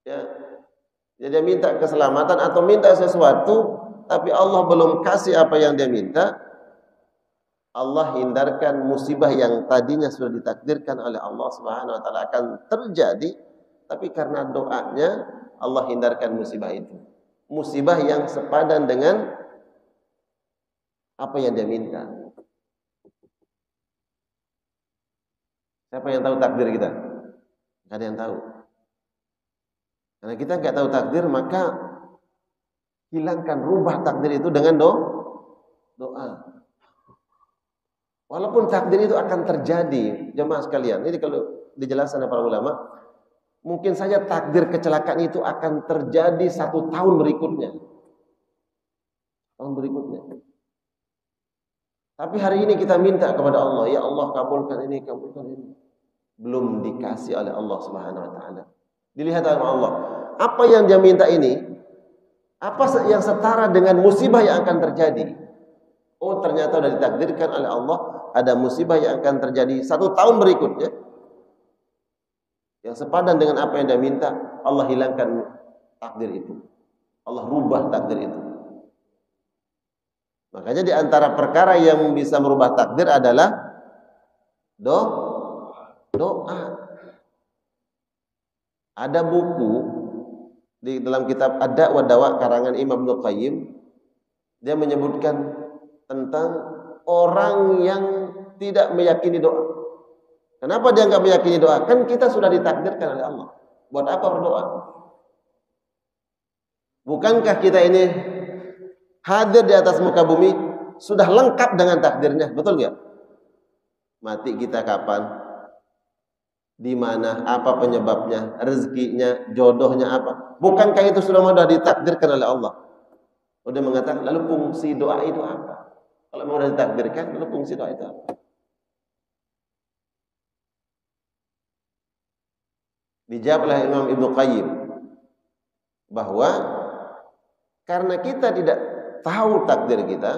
Ya. Dia minta keselamatan atau minta sesuatu, tapi Allah belum kasih apa yang dia minta. Allah hindarkan musibah yang tadinya sudah ditakdirkan oleh Allah Subhanahu wa taala akan terjadi, tapi karena doanya Allah hindarkan musibah itu. Musibah yang sepadan dengan apa yang dia minta. Siapa yang tahu takdir kita? Tidak ada yang tahu. Karena kita nggak tahu takdir, maka hilangkan, rubah takdir itu dengan doa. Walaupun takdir itu akan terjadi, jemaah sekalian. Ini kalau dijelaskan oleh para ulama, mungkin saja takdir kecelakaan itu akan terjadi 1 tahun berikutnya. Tahun berikutnya. Tapi hari ini kita minta kepada Allah, ya Allah kabulkan ini, kabulkan ini. Belum dikasih oleh Allah Subhanahu wa taala. Dilihat oleh Allah, apa yang dia minta ini, apa yang setara dengan musibah yang akan terjadi. Oh, ternyata sudah ditakdirkan oleh Allah ada musibah yang akan terjadi 1 tahun berikutnya. Yang sepadan dengan apa yang dia minta, Allah hilangkan takdir itu. Allah rubah takdir itu. Makanya di antara perkara yang bisa merubah takdir adalah doa. Ada buku di dalam kitab Ad-Da' wa Dawa karangan Imam Ibnu Qayyim, dia menyebutkan tentang orang yang tidak meyakini doa. Kenapa dia nggak meyakini doa? Kan kita sudah ditakdirkan oleh Allah. Buat apa berdoa? Bukankah kita ini hadir di atas muka bumi sudah lengkap dengan takdirnya, betul nggak? Mati kita kapan? Di mana? Apa penyebabnya? Rezekinya, jodohnya apa? Bukankah itu sudah ditakdirkan oleh Allah? Udah mengatakan, lalu fungsi doa itu apa? Kalau mau ditakdirkan, lalu fungsi doa itu apa? Dijawab oleh Imam Ibnu Qayyim bahwa karena kita tidak tahu takdir kita,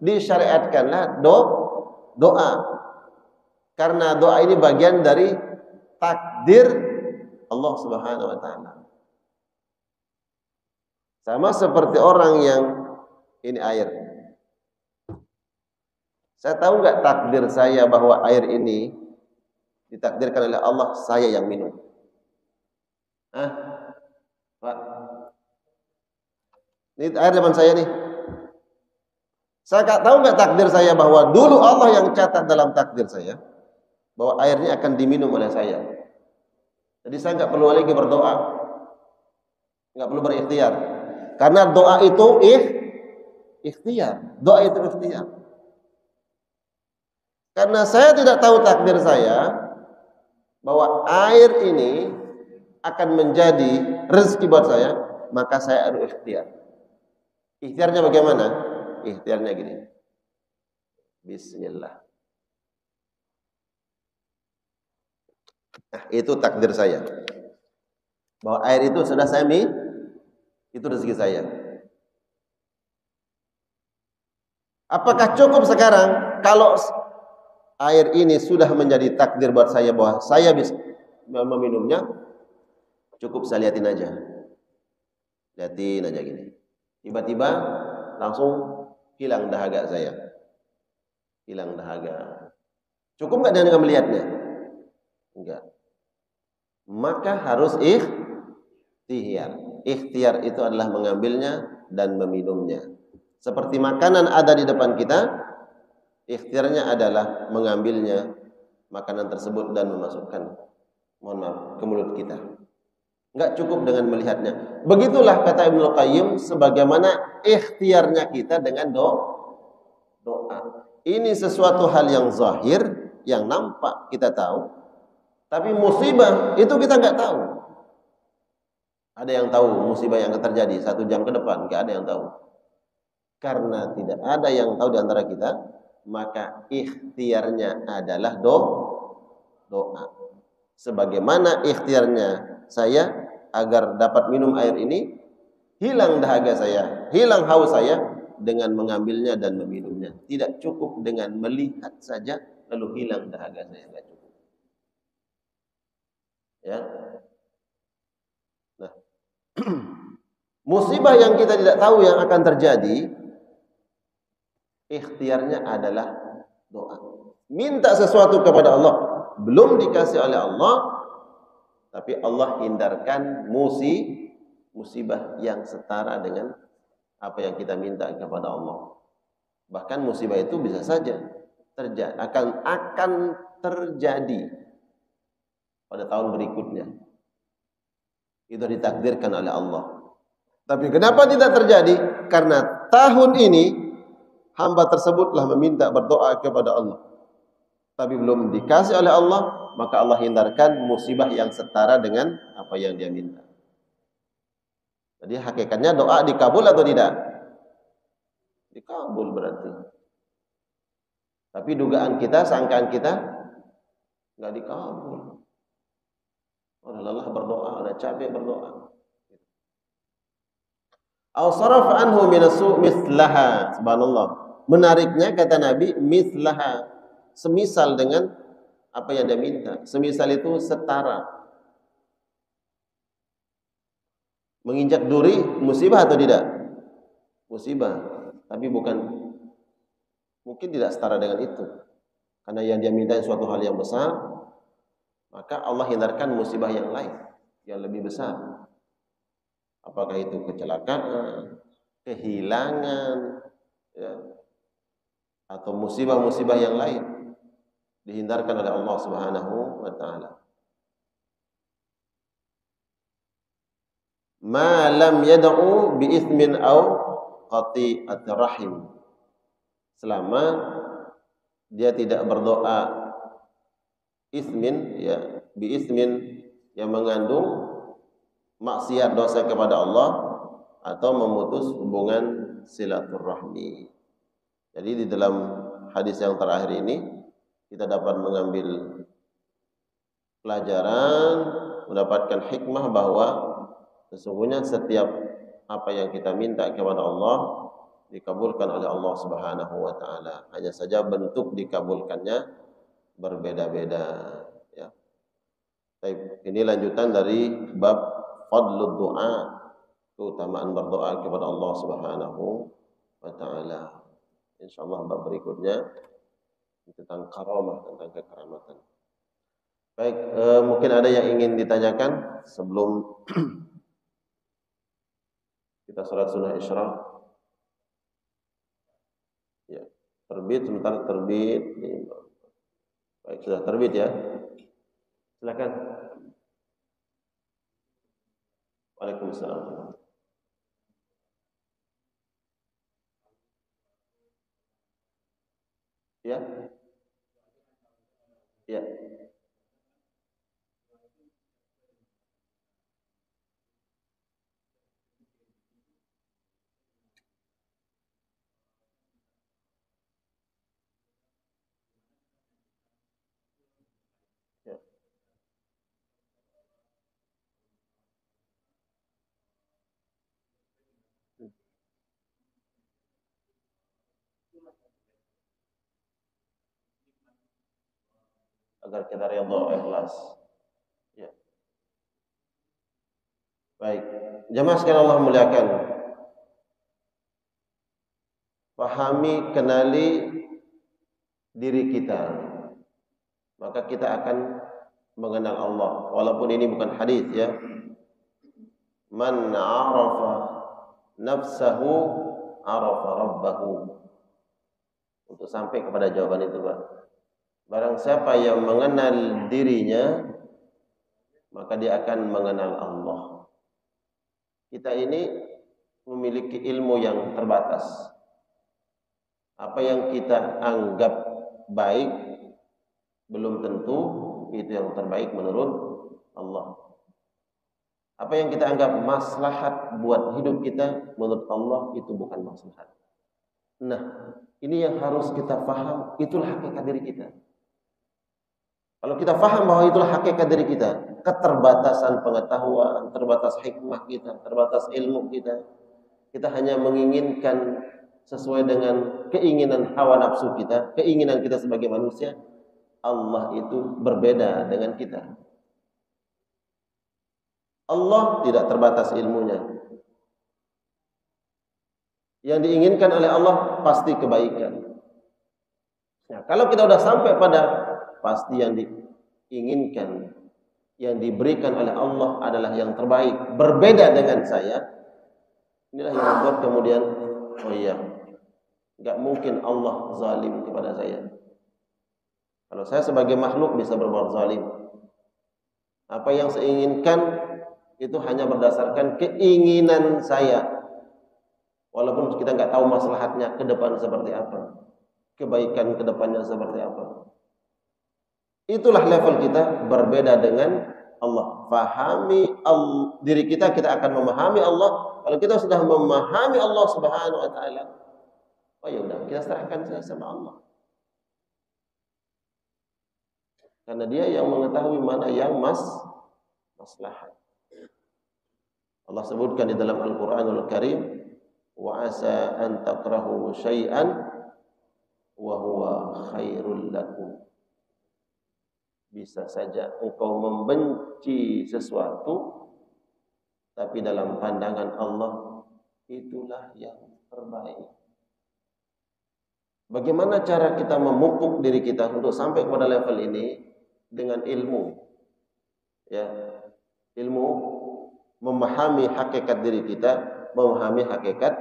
disyariatkanlah doa. Karena doa ini bagian dari takdir Allah Subhanahu wa taala. Sama seperti orang yang ini air. Saya tahu nggak takdir saya bahwa air ini ditakdirkan oleh Allah saya yang minum? Pak, ini air depan saya nih. Saya tahu nggak takdir saya bahwa dulu Allah yang catat dalam takdir saya bahwa airnya akan diminum oleh saya. Jadi saya nggak perlu lagi berdoa, nggak perlu berikhtiar, karena doa itu ikhtiar. Doa itu ikhtiar. Karena saya tidak tahu takdir saya bahwa air ini akan menjadi rezeki buat saya, maka saya harus ikhtiar. Ikhtiarnya bagaimana? Ikhtiarnya gini. Bismillah. Nah, itu takdir saya. Bahwa air itu sudah saya itu rezeki saya. Apakah cukup sekarang kalau air ini sudah menjadi takdir buat saya bahwa saya bisa meminumnya? Cukup saya liatin aja. Liatin aja gini. Tiba-tiba langsung hilang dahaga saya. Hilang dahaga. Cukup nggak dengan melihatnya? Enggak. Maka harus ikhtiar. Ikhtiar itu adalah mengambilnya dan meminumnya. Seperti makanan ada di depan kita, ikhtiarnya adalah mengambilnya makanan tersebut dan memasukkan, mohon maaf, ke mulut kita. Enggak cukup dengan melihatnya. Begitulah kata Ibnu Qayyim, sebagaimana ikhtiarnya kita dengan doa. Ini sesuatu hal yang zahir, yang nampak kita tahu. Tapi musibah itu kita nggak tahu. Ada yang tahu musibah yang akan terjadi 1 jam ke depan? Nggak ada yang tahu. Karena tidak ada yang tahu di antara kita, maka ikhtiarnya adalah doa. Sebagaimana ikhtiarnya saya agar dapat minum air ini, hilang dahaga saya, hilang haus saya dengan mengambilnya dan meminumnya. Tidak cukup dengan melihat saja lalu hilang dahaga saya, tidak cukup. Ya. Nah, musibah yang kita tidak tahu yang akan terjadi, ikhtiarnya adalah doa. Minta sesuatu kepada Allah, belum dikasih oleh Allah, tapi Allah hindarkan musibah yang setara dengan apa yang kita minta kepada Allah. Bahkan musibah itu bisa saja terjadi, akan terjadi pada tahun berikutnya. Itu ditakdirkan oleh Allah. Tapi kenapa tidak terjadi? Karena tahun ini hamba tersebutlah meminta berdoa kepada Allah, tapi belum dikasih oleh Allah, maka Allah hindarkan musibah yang setara dengan apa yang dia minta. Jadi hakikatnya doa dikabul atau tidak? Dikabul berarti. Tapi dugaan kita, sangkaan kita nggak dikabul. Udah lelah berdoa, udah capek berdoa. Aw saraf anhu minasu mislaha. Subhanallah. Menariknya kata Nabi, mislaha, semisal dengan apa yang dia minta. Semisal itu setara. Menginjak duri musibah atau tidak? Musibah, tapi bukan mungkin tidak setara dengan itu. Karena yang dia minta suatu hal yang besar, maka Allah hindarkan musibah yang lain yang lebih besar. Apakah itu kecelakaan, kehilangan, ya, atau musibah-musibah yang lain, dihindarkan oleh Allah Subhanahu wa taala. Ma lam yad'u bi itsmin aw qati'at rahim. Selama dia tidak berdoa ismin, ya, bi ismin yang mengandung maksiat dosa kepada Allah atau memutus hubungan silaturahmi. Jadi di dalam hadis yang terakhir ini kita dapat mengambil pelajaran, mendapatkan hikmah bahwa sesungguhnya setiap apa yang kita minta kepada Allah dikabulkan oleh Allah Subhanahu wa taala. Hanya saja bentuk dikabulkannya berbeda-beda, ya. Baik, ini lanjutan dari bab fadlud du'a, keutamaan berdoa kepada Allah Subhanahu wa taala. Insyaallah bab berikutnya tentang karamah, tentang kekeramatan. Baik, mungkin ada yang ingin ditanyakan sebelum kita salat sunnah isyraq. Ya, terbit sebentar, terbit. Baik, sudah terbit ya. Silakan. Waalaikumsalam. Ya. Ya. Ya. Agar kita ridha ikhlas. Ya. Baik. Jamaah sekalian Allah muliakan. Pahami, kenali diri kita. Maka kita akan mengenal Allah. Walaupun ini bukan hadis, ya. Man 'arafa nafsahu 'arafa rabbahu. Untuk sampai kepada jawaban itu, Pak. Barang siapa yang mengenal dirinya, maka dia akan mengenal Allah. Kita ini memiliki ilmu yang terbatas. Apa yang kita anggap baik belum tentu itu yang terbaik menurut Allah. Apa yang kita anggap maslahat buat hidup kita menurut Allah itu bukan maslahat. Nah, ini yang harus kita paham, itulah hakikat diri kita. Kalau kita paham bahwa itulah hakikat diri kita, keterbatasan pengetahuan, terbatas hikmah kita, terbatas ilmu kita, kita hanya menginginkan sesuai dengan keinginan hawa nafsu kita, keinginan kita sebagai manusia. Allah itu berbeda dengan kita. Allah tidak terbatas ilmunya. Yang diinginkan oleh Allah pasti kebaikan. Nah, kalau kita sudah sampai pada pasti yang diinginkan, yang diberikan oleh Allah adalah yang terbaik, berbeda dengan saya. Inilah yang membuat kemudian, oh iya, nggak mungkin Allah zalim kepada saya. Kalau saya sebagai makhluk bisa berbuat zalim, apa yang saya inginkan itu hanya berdasarkan keinginan saya. Walaupun kita nggak tahu maslahatnya ke depan seperti apa, kebaikan ke depannya seperti apa. Itulah level kita berbeda dengan Allah. Fahami diri kita, kita akan memahami Allah. Kalau kita sudah memahami Allah Subhanahu wa taala, oh ya udah, kita serahkan saja sama Allah. Karena dia yang mengetahui mana yang maslahat. Allah sebutkan di dalam Al-Qur'anul Karim, wa asa an takrahu syai'an wa huwa khairul lakum. Bisa saja engkau membenci sesuatu, tapi dalam pandangan Allah itulah yang terbaik. Bagaimana cara kita memupuk diri kita untuk sampai kepada level ini? Dengan ilmu. Ya, ilmu memahami hakikat diri kita, memahami hakikat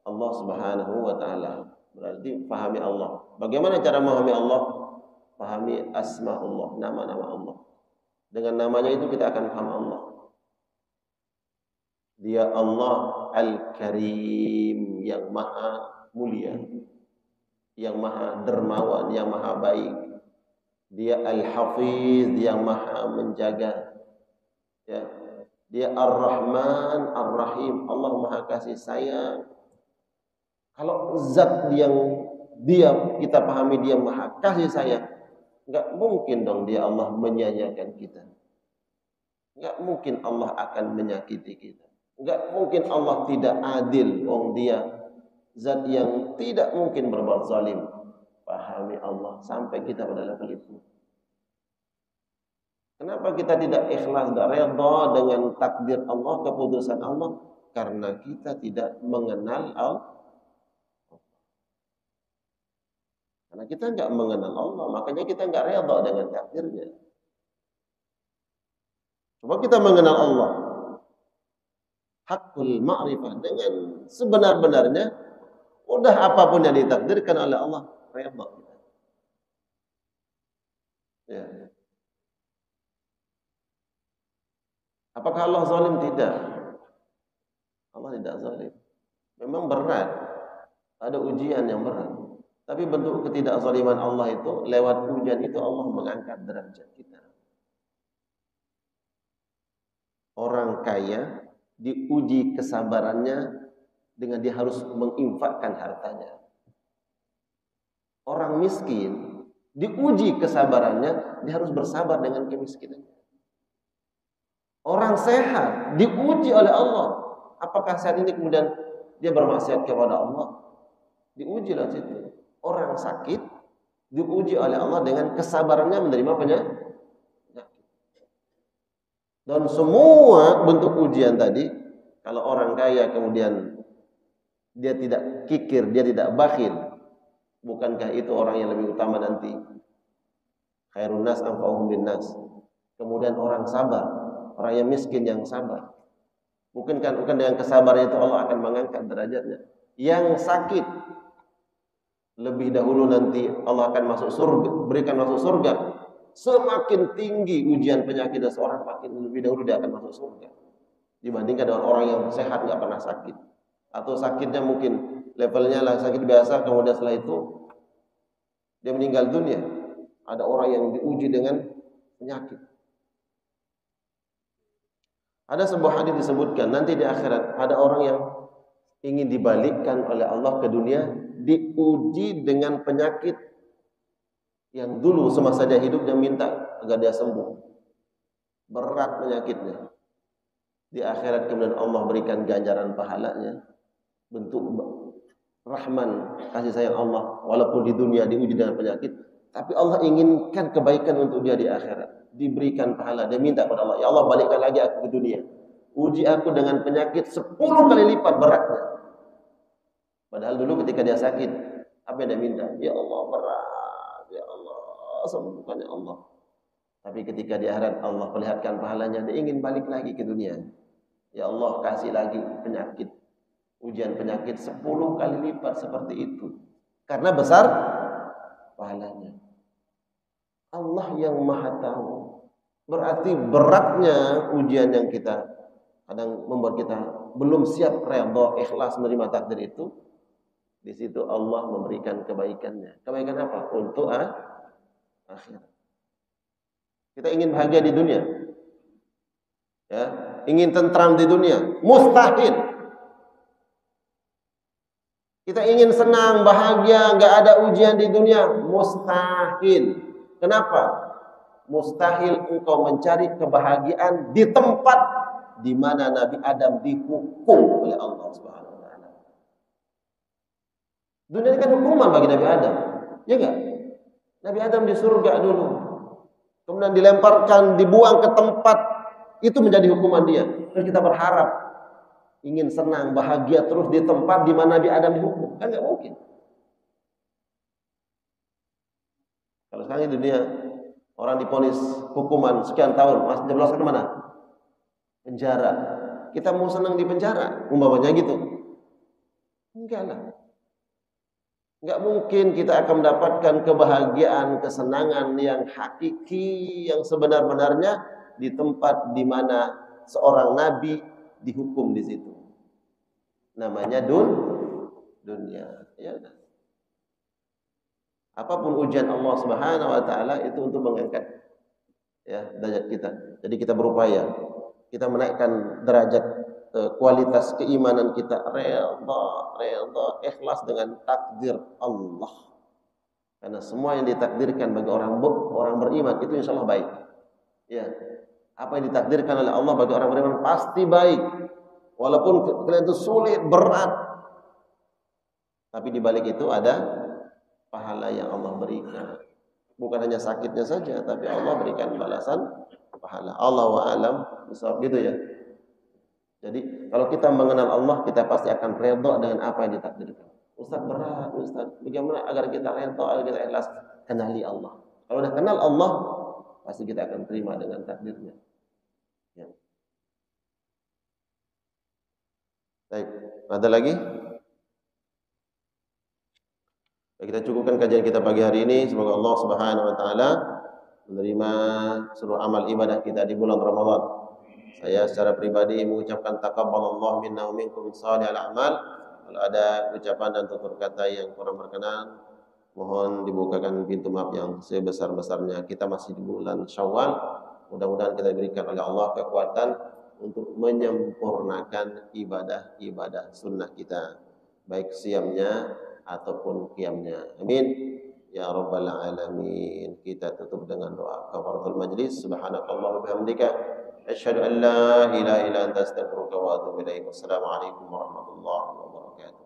Allah Subhanahu wa taala. Berarti pahami Allah. Bagaimana cara memahami Allah? Pahami asma Allah, nama-nama Allah. Dengan namanya itu kita akan paham Allah. Dia Allah Al-Karim, yang maha mulia, yang maha dermawan, yang maha baik. Dia Al-Hafiz, yang maha menjaga. Ya. Dia Ar-Rahman, Ar-Rahim, Allah maha kasih sayang. Kalau zat yang kita pahami dia maha kasih sayang, enggak mungkin dong dia Allah menyanyiakan kita. Enggak mungkin Allah akan menyakiti kita. Enggak mungkin Allah tidak adil. Wong dia zat yang tidak mungkin berbuat zalim. Pahami Allah sampai kita pada level itu. Kenapa kita tidak ikhlas dan redha dengan takdir Allah, keputusan Allah? Karena kita tidak mengenal Allah. Karena kita enggak mengenal Allah, makanya kita enggak redha dengan takdirnya. Coba kita mengenal Allah, hakul ma'rifah, dengan sebenar-benarnya, udah apapun yang ditakdirkan oleh Allah, redha kita. Ya. Apakah Allah zalim? Tidak. Allah tidak zalim. Memang berat, ada ujian yang berat. Tapi bentuk ketidakzaliman Allah itu, lewat ujian itu Allah mengangkat derajat kita. Orang kaya diuji kesabarannya dengan dia harus menginfakkan hartanya. Orang miskin diuji kesabarannya, dia harus bersabar dengan kemiskinannya. Orang sehat diuji oleh Allah. Apakah saat ini kemudian dia bermaksiat kepada Allah? Diuji lah situ. Orang sakit diuji oleh Allah dengan kesabarannya menerima penyakit. Dan semua bentuk ujian tadi, kalau orang kaya kemudian dia tidak kikir, dia tidak bakhil, bukankah itu orang yang lebih utama nanti? Khairun nas anfa'uhum linnas. Kemudian orang sabar, orang yang miskin yang sabar. Bukan dengan kesabaran itu Allah akan mengangkat derajatnya. Yang sakit lebih dahulu nanti Allah akan masuk surga, berikan masuk surga. Semakin tinggi ujian penyakit seseorang, makin lebih dahulu dia akan masuk surga dibandingkan dengan orang yang sehat nggak pernah sakit, atau sakitnya mungkin levelnya lah sakit biasa, kemudian setelah itu dia meninggal dunia. Ada orang yang diuji dengan penyakit. Ada sebuah hadis disebutkan nanti di akhirat ada orang yang ingin dibalikkan oleh Allah ke dunia, diuji dengan penyakit yang dulu semasa dia hidup dia minta agar dia sembuh. Berat penyakitnya. Di akhirat kemudian Allah berikan ganjaran pahalanya, bentuk rahman, kasih sayang Allah. Walaupun di dunia diuji dengan penyakit, tapi Allah inginkan kebaikan untuk dia di akhirat. Diberikan pahala, dia minta kepada Allah, ya Allah balikkan lagi aku ke dunia, uji aku dengan penyakit 10 kali lipat beratnya. Padahal dulu ketika dia sakit, apa yang dia minta? Ya Allah berat, ya Allah sembuhkan ya Allah. Tapi ketika di akhirat Allah perlihatkan pahalanya, dia ingin balik lagi ke dunia. Ya Allah kasih lagi penyakit, ujian penyakit 10 kali lipat seperti itu, karena besar pahalanya. Allah yang maha tahu. Berarti beratnya ujian yang kita kadang membuat kita belum siap redha, ikhlas menerima takdir itu. Di situ Allah memberikan kebaikannya. Kebaikan apa? Untuk akhirat. Kita ingin bahagia di dunia, ya, ingin tentram di dunia, mustahil. Kita ingin senang, bahagia, nggak ada ujian di dunia, mustahil. Kenapa? Mustahil engkau mencari kebahagiaan di tempat di mana Nabi Adam dihukum oleh Allah Subhanahu wa taala. Dunia ini kan hukuman bagi Nabi Adam. Ya enggak? Nabi Adam di surga dulu. Kemudian dilemparkan, dibuang ke tempat itu menjadi hukuman dia. Terus kita berharap ingin senang, bahagia terus di tempat di mana Nabi Adam dihukum. Kan enggak mungkin. Sekarang di dunia orang diponis hukuman sekian tahun, masih jebloskan kemana? Penjara. Kita mau senang di penjara, umpamanya gitu? Enggak lah. Enggak mungkin kita akan mendapatkan kebahagiaan, kesenangan yang hakiki, yang sebenar-benarnya di tempat di mana seorang nabi dihukum di situ. Namanya dunia. Ya udah. Apapun ujian Allah Subhanahu wa taala itu untuk mengangkat ya derajat kita. Jadi kita berupaya kita menaikkan derajat kualitas keimanan kita, redha, ikhlas dengan takdir Allah. Karena semua yang ditakdirkan bagi orang beriman itu insya Allah baik. Ya, apa yang ditakdirkan oleh Allah bagi orang beriman pasti baik. Walaupun kalian itu sulit, berat, tapi di balik itu ada pahala yang Allah berikan. Bukan hanya sakitnya saja, tapi Allah berikan balasan pahala. Allahu a'lam bishawab, gitu ya. Jadi kalau kita mengenal Allah, kita pasti akan redha dengan apa yang ditakdirkan. Ustaz berat, Ustaz. Bagaimana agar kita redha, agar kita ikhlas? Kenali Allah. Kalau sudah kenal Allah, pasti kita akan terima dengan takdirnya. Ya. Baik, ada lagi? Kita cukupkan kajian kita pagi hari ini. Semoga Allah Subhanahu wa taala menerima seluruh amal ibadah kita di bulan Ramadan. Saya secara pribadi mengucapkan taqabbalallahu minna wa minkum shalihal a'mal. Kalau ada ucapan dan tutur kata yang kurang berkenan, mohon dibukakan pintu maaf yang sebesar-besarnya. Kita masih di bulan Syawal. Mudah-mudahan kita diberikan oleh Allah kekuatan untuk menyempurnakan ibadah-ibadah sunnah kita, baik siamnya ataupun qiyamnya. Amin ya rabbal alamin. Kita tutup dengan doa kafaratul majlis. Subhanakallahumma wa bihamdika asyhadu an la ilaha illa anta astaghfiruka wa atubu ilaik. Wassalamu alaikum warahmatullahi wabarakatuh.